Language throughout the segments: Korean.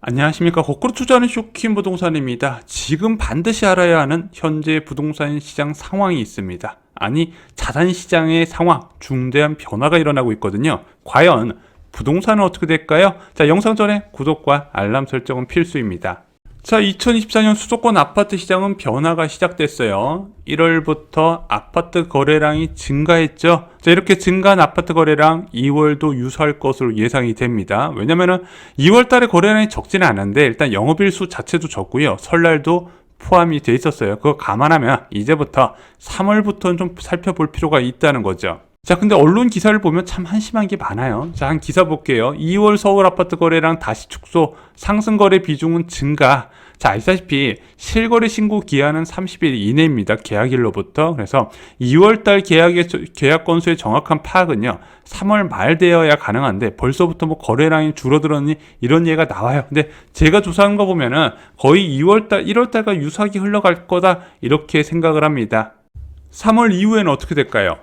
안녕하십니까. 거꾸로 투자하는 쇼킹 부동산입니다. 지금 반드시 알아야 하는 현재 부동산 시장 상황이 있습니다. 아니, 자산 시장의 상황, 중대한 변화가 일어나고 있거든요. 과연 부동산은 어떻게 될까요? 자, 영상 전에 구독과 알람 설정은 필수입니다. 자, 2024년 수도권 아파트 시장은 변화가 시작됐어요. 1월부터 아파트 거래량이 증가했죠. 자, 이렇게 증가한 아파트 거래량 2월도 유사할 것으로 예상이 됩니다. 왜냐면은 2월 달에 거래량이 적지는 않은데 일단 영업일 수 자체도 적고요. 설날도 포함이 돼 있었어요. 그거 감안하면 이제부터 3월부터는 좀 살펴볼 필요가 있다는 거죠. 자, 근데 언론 기사를 보면 참 한심한 게 많아요. 자, 한 기사 볼게요. 2월 서울 아파트 거래량 다시 축소, 상승 거래 비중은 증가. 자, 아시다시피 실거래 신고 기한은 30일 이내입니다. 계약일로부터. 그래서 2월달 계약 건수의 정확한 파악은요, 3월 말 되어야 가능한데 벌써부터 뭐 거래량이 줄어들었니 이런 얘기가 나와요. 근데 제가 조사한 거 보면은 거의 2월달, 1월달과 유사하게 흘러갈 거다 이렇게 생각을 합니다. 3월 이후에는 어떻게 될까요?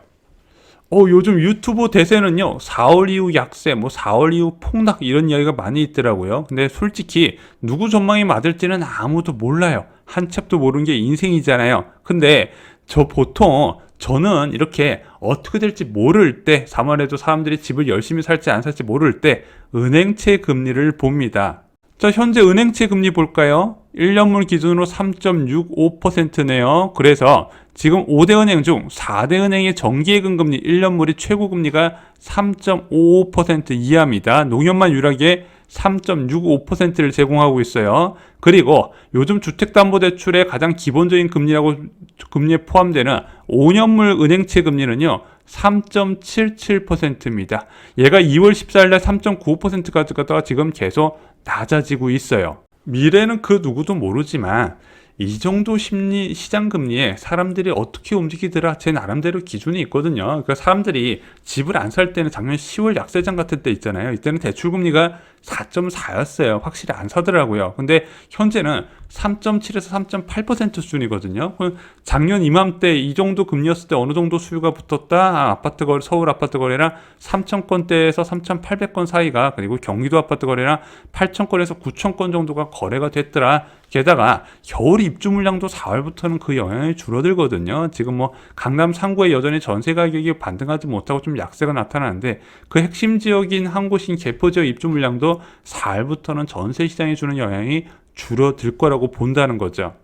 요즘 유튜브 대세는요, 4월 이후 약세, 4월 이후 폭락 이런 이야기가 많이 있더라고요. 근데 솔직히 누구 전망이 맞을지는 아무도 몰라요. 한 sap도 모르는 게 인생이잖아요. 근데 저는 이렇게 어떻게 될지 모를 때, 3월에도 사람들이 집을 열심히 살지 안 살지 모를 때 은행채 금리를 봅니다. 자, 현재 은행채 금리 볼까요? 1년물 기준으로 3.65%네요. 그래서 지금 5대 은행 중 4대 은행의 정기예금 금리 1년물이 최고 금리가 3.55% 이하입니다. 농협만 유일하게 3.65%를 제공하고 있어요. 그리고 요즘 주택담보대출의 가장 기본적인 금리에 포함되는 5년물 은행채 금리는요, 3.77%입니다. 얘가 2월 14일 날 3.95%까지 갔다가 지금 계속 낮아지고 있어요. 미래는 그 누구도 모르지만 이 정도 시장 금리에 사람들이 어떻게 움직이더라 제 나름대로 기준이 있거든요. 그러니까 사람들이 집을 안 살 때는 작년 10월 약세장 같은 때 있잖아요. 이때는 대출금리가 4.4였어요. 확실히 안 사더라고요. 근데 현재는 3.7에서 3.8% 수준이거든요. 작년 이맘때 이 정도 금리였을 때 어느 정도 수요가 붙었다? 서울 아파트 거래량 3,000건대에서 3,800건 사이가, 그리고 경기도 아파트 거래량 8,000건에서 9,000건 정도가 거래가 됐더라. 게다가 겨울 입주 물량도 4월부터는 그 영향이 줄어들거든요. 지금 강남 상구에 여전히 전세 가격이 반등하지 못하고 좀 약세가 나타나는데, 그 핵심 지역인 한 곳인 개포 지역 입주 물량도 4월부터는 전세 시장에 주는 영향이 줄어들 거라고 본다는 거죠.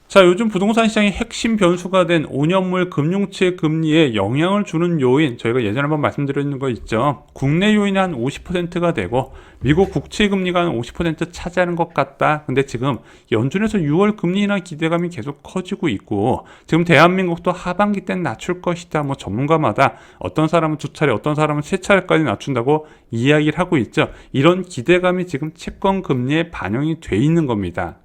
자, 요즘 부동산 시장의 핵심 변수가 된 5년물 금융채 금리에 영향을 주는 요인, 저희가 예전에 한번 말씀드렸는 거 있죠. 국내 요인이 한 50%가 되고 미국 국채 금리가 한 50% 차지하는 것 같다. 근데 지금 연준에서 6월 금리 인하 기대감이 계속 커지고 있고, 지금 대한민국도 하반기 땐 낮출 것이다. 전문가마다 어떤 사람은 2차례, 어떤 사람은 3차례까지 낮춘다고 이야기를 하고 있죠. 이런 기대감이 지금 채권 금리에 반영이 돼 있는 겁니다.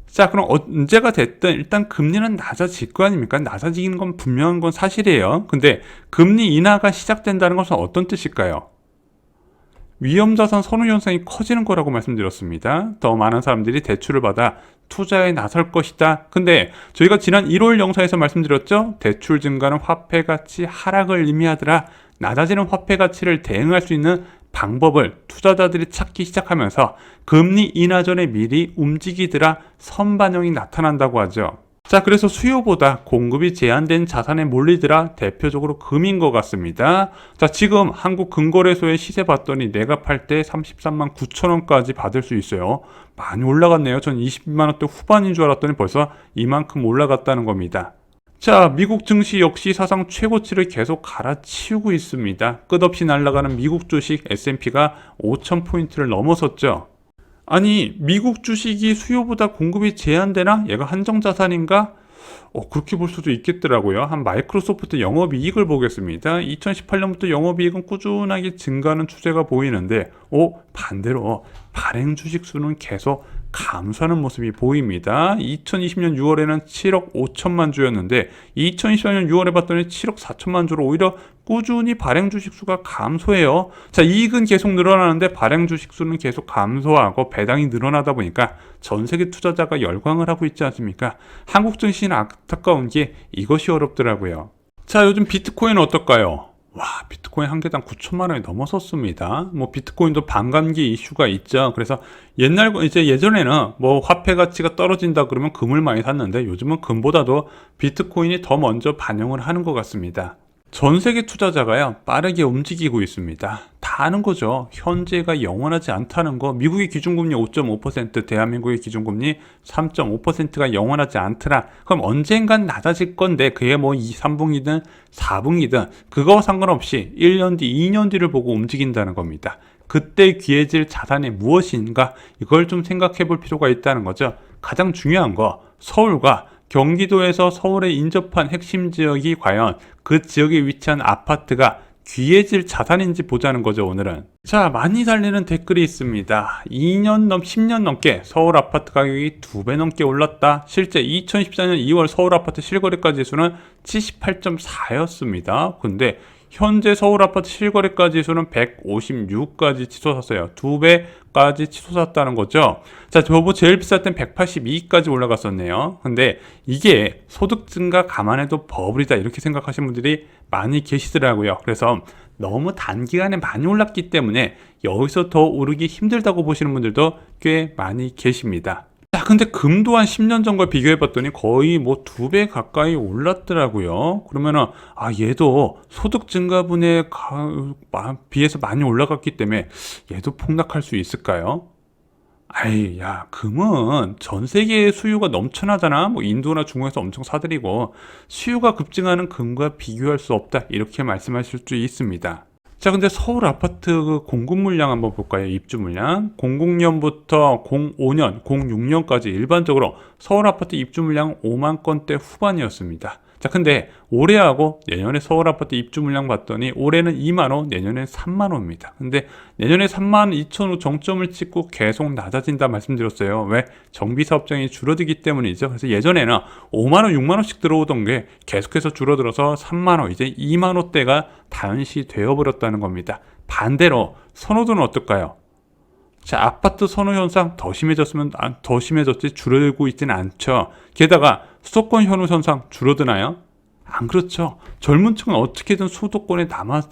자, 그럼 언제가 됐든 일단 금리는 낮아질 거 아닙니까? 낮아지는 건 분명한 건 사실이에요. 근데 금리 인하가 시작된다는 것은 어떤 뜻일까요? 위험자산 선호 현상이 커지는 거라고 말씀드렸습니다. 더 많은 사람들이 대출을 받아 투자에 나설 것이다. 근데 저희가 지난 1월 영상에서 말씀드렸죠? 대출 증가는 화폐 가치 하락을 의미하더라. 낮아지는 화폐 가치를 대응할 수 있는 방법을 투자자들이 찾기 시작하면서 금리 인하 전에 미리 움직이더라 선반영이 나타난다고 하죠. 자, 그래서 수요보다 공급이 제한된 자산에 몰리더라 대표적으로 금인 것 같습니다. 자, 지금 한국금거래소의 시세 봤더니 내가 팔 때 33만 9천 원까지 받을 수 있어요. 많이 올라갔네요. 전 20만 원대 후반인 줄 알았더니 벌써 이만큼 올라갔다는 겁니다. 자, 미국 증시 역시 사상 최고치를 계속 갈아치우고 있습니다. 끝없이 날아가는 미국 주식 S&P가 5,000포인트를 넘어섰죠. 아니, 미국 주식이 수요보다 공급이 제한되나? 얘가 한정자산인가? 그렇게 볼 수도 있겠더라고요. 한 마이크로소프트 영업이익을 보겠습니다. 2018년부터 영업이익은 꾸준하게 증가하는 추세가 보이는데, 반대로 발행 주식 수는 계속 감소하는 모습이 보입니다. 2020년 6월에는 7억 5천만 주였는데 2024년 6월에 봤더니 7억 4천만 주로 오히려 꾸준히 발행 주식 수가 감소해요. 자, 이익은 계속 늘어나는데 발행 주식 수는 계속 감소하고 배당이 늘어나다 보니까 전 세계 투자자가 열광을 하고 있지 않습니까? 한국 증시는 안타까운 게 이것이 어렵더라고요. 자, 요즘 비트코인은 어떨까요? 와, 비트코인 한 개당 9천만 원이 넘어섰습니다. 뭐 비트코인도 반감기 이슈가 있죠. 그래서 이제 예전에는 뭐 화폐 가치가 떨어진다 그러면 금을 많이 샀는데 요즘은 금보다도 비트코인이 더 먼저 반영을 하는 것 같습니다. 전 세계 투자자가요, 빠르게 움직이고 있습니다. 다 아는 거죠. 현재가 영원하지 않다는 거. 미국의 기준금리 5.5%, 대한민국의 기준금리 3.5%가 영원하지 않더라. 그럼 언젠간 낮아질 건데, 그게 뭐 2, 3분기든 4분기든, 그거와 상관없이 1년 뒤, 2년 뒤를 보고 움직인다는 겁니다. 그때 귀해질 자산이 무엇인가? 이걸 좀 생각해 볼 필요가 있다는 거죠. 가장 중요한 거, 서울과 경기도에서 서울에 인접한 핵심 지역이 과연 그 지역에 위치한 아파트가 귀해질 자산인지 보자는 거죠, 오늘은. 자, 많이 달리는 댓글이 있습니다. 10년 넘게 서울 아파트 가격이 2배 넘게 올랐다. 실제 2014년 2월 서울 아파트 실거래가 지수는 78.4였습니다. 근데 현재 서울 아파트 실거래가 지수는 156까지 치솟았어요. 2배까지 치솟았다는 거죠. 자, 저보 제일 비쌀 땐 182까지 올라갔었네요. 근데 이게 소득 증가 감안해도 버블이다 이렇게 생각하시는 분들이 많이 계시더라고요. 그래서 너무 단기간에 많이 올랐기 때문에 여기서 더 오르기 힘들다고 보시는 분들도 꽤 많이 계십니다. 자, 근데 금도 한 10년 전과 비교해 봤더니 거의 뭐 2배 가까이 올랐더라고요. 그러면은, 얘도 소득 증가분에 비해서 많이 올라갔기 때문에 얘도 폭락할 수 있을까요? 금은 전 세계에 수요가 넘쳐나잖아. 뭐 인도나 중국에서 엄청 사들이고 수요가 급증하는 금과 비교할 수 없다. 이렇게 말씀하실 수 있습니다. 자, 근데 서울 아파트 그 공급 물량 한번 볼까요? 입주 물량. 00년부터 05년, 06년까지 일반적으로 서울 아파트 입주 물량 5만 건대 후반이었습니다. 자, 근데 올해하고 내년에 서울 아파트 입주 물량 봤더니 올해는 2만 호, 내년엔 3만 호입니다. 근데 내년에 3만 2천 호 정점을 찍고 계속 낮아진다 말씀드렸어요. 왜? 정비 사업장이 줄어들기 때문이죠. 그래서 예전에는 5만 호, 6만 호씩 들어오던 게 계속해서 줄어들어서 3만 호, 이제 2만 호대가 단시 되어버렸다는 겁니다. 반대로 선호도는 어떨까요? 자, 아파트 선호 현상 더 심해졌지 줄어들고 있지는 않죠. 게다가 수도권 현우 현상 줄어드나요? 안 그렇죠. 젊은 층은 어떻게든 수도권에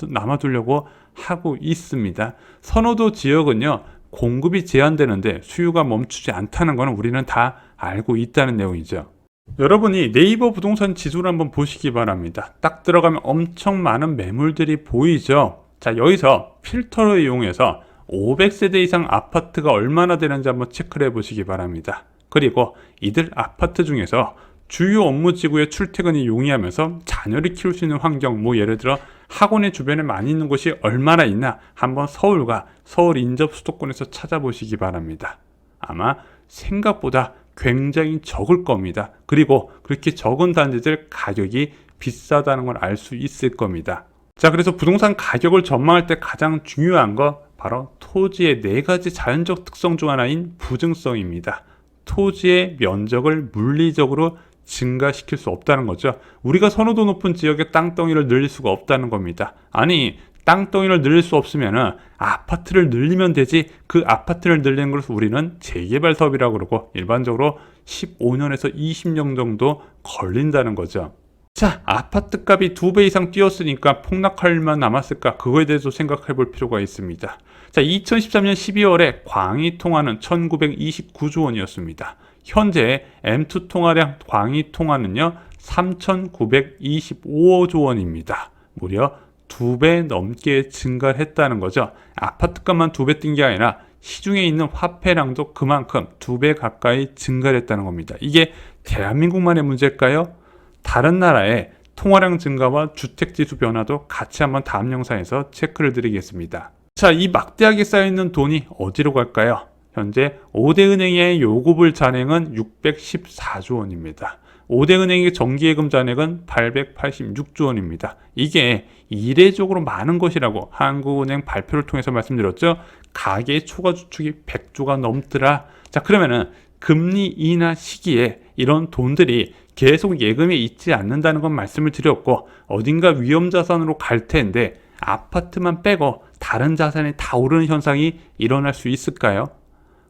남아두려고 하고 있습니다. 선호도 지역은요, 공급이 제한되는데 수요가 멈추지 않다는 것은 우리는 다 알고 있다는 내용이죠. 여러분이 네이버 부동산 지수를 한번 보시기 바랍니다. 딱 들어가면 엄청 많은 매물들이 보이죠. 자, 여기서 필터를 이용해서 500세대 이상 아파트가 얼마나 되는지 한번 체크를 해 보시기 바랍니다. 그리고 이들 아파트 중에서 주요 업무 지구에 출퇴근이 용이하면서 자녀를 키울 수 있는 환경, 뭐 예를 들어 학원의 주변에 많이 있는 곳이 얼마나 있나 한번 서울과 서울 인접 수도권에서 찾아보시기 바랍니다. 아마 생각보다 굉장히 적을 겁니다. 그리고 그렇게 적은 단지들 가격이 비싸다는 걸 알 수 있을 겁니다. 자, 그래서 부동산 가격을 전망할 때 가장 중요한 거 바로 토지의 4가지 자연적 특성 중 하나인 부증성입니다. 토지의 면적을 물리적으로 증가시킬 수 없다는 거죠. 우리가 선호도 높은 지역의 땅덩이를 늘릴 수가 없다는 겁니다. 아니, 땅덩이를 늘릴 수 없으면 아파트를 늘리면 되지, 그 아파트를 늘리는 것을 우리는 재개발 사업이라고 그러고 일반적으로 15년에서 20년 정도 걸린다는 거죠. 자, 아파트 값이 2배 이상 뛰었으니까 폭락할 만 남았을까? 그거에 대해서 생각해 볼 필요가 있습니다. 자, 2013년 12월에 광의 통화는 1929조 원이었습니다. 현재 M2 통화량 광의 통화는요 3,925조 원입니다. 무려 2배 넘게 증가를 했다는 거죠. 아파트 값만 2배 뛴 게 아니라 시중에 있는 화폐량도 그만큼 2배 가까이 증가를 했다는 겁니다. 이게 대한민국만의 문제일까요? 다른 나라의 통화량 증가와 주택지수 변화도 같이 한번 다음 영상에서 체크를 드리겠습니다. 자, 이 막대하게 쌓여있는 돈이 어디로 갈까요? 현재 5대 은행의 요구불 잔액은 614조 원입니다. 5대 은행의 정기예금 잔액은 886조 원입니다. 이게 이례적으로 많은 것이라고 한국은행 발표를 통해서 말씀드렸죠. 가계 초과 주축이 100조가 넘더라. 자, 그러면은 금리 인하 시기에 이런 돈들이 계속 예금에 있지 않는다는 건 말씀을 드렸고, 어딘가 위험자산으로 갈 텐데 아파트만 빼고 다른 자산이 다 오르는 현상이 일어날 수 있을까요?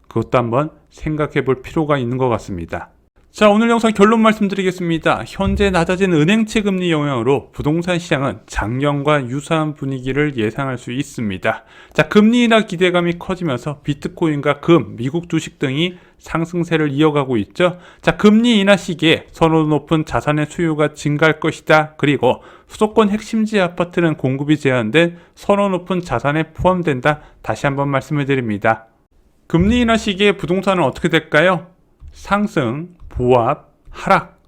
그것도 한번 생각해 볼 필요가 있는 것 같습니다. 자, 오늘 영상 결론 말씀드리겠습니다. 현재 낮아진 은행채 금리 영향으로 부동산 시장은 작년과 유사한 분위기를 예상할 수 있습니다. 자, 금리 인하 기대감이 커지면서 비트코인과 금, 미국 주식 등이 상승세를 이어가고 있죠. 자, 금리 인하 시기에 선호 높은 자산의 수요가 증가할 것이다. 그리고 수도권 핵심지 아파트는 공급이 제한된 선호 높은 자산에 포함된다. 다시 한번 말씀을 드립니다. 금리 인하 시기에 부동산은 어떻게 될까요? 상승, 보합, 하락.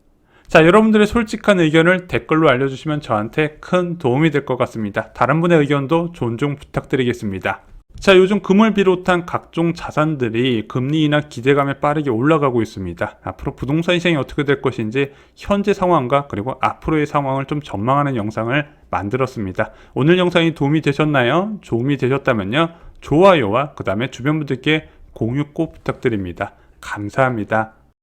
자, 여러분들의 솔직한 의견을 댓글로 알려주시면 저한테 큰 도움이 될 것 같습니다. 다른 분의 의견도 존중 부탁드리겠습니다. 자, 요즘 금을 비롯한 각종 자산들이 금리 인하 기대감에 빠르게 올라가고 있습니다. 앞으로 부동산 시장이 어떻게 될 것인지 현재 상황과 그리고 앞으로의 상황을 좀 전망하는 영상을 만들었습니다. 오늘 영상이 도움이 되셨나요? 도움이 되셨다면요, 좋아요와 그 다음에 주변 분들께 공유 꼭 부탁드립니다. 감사합니다.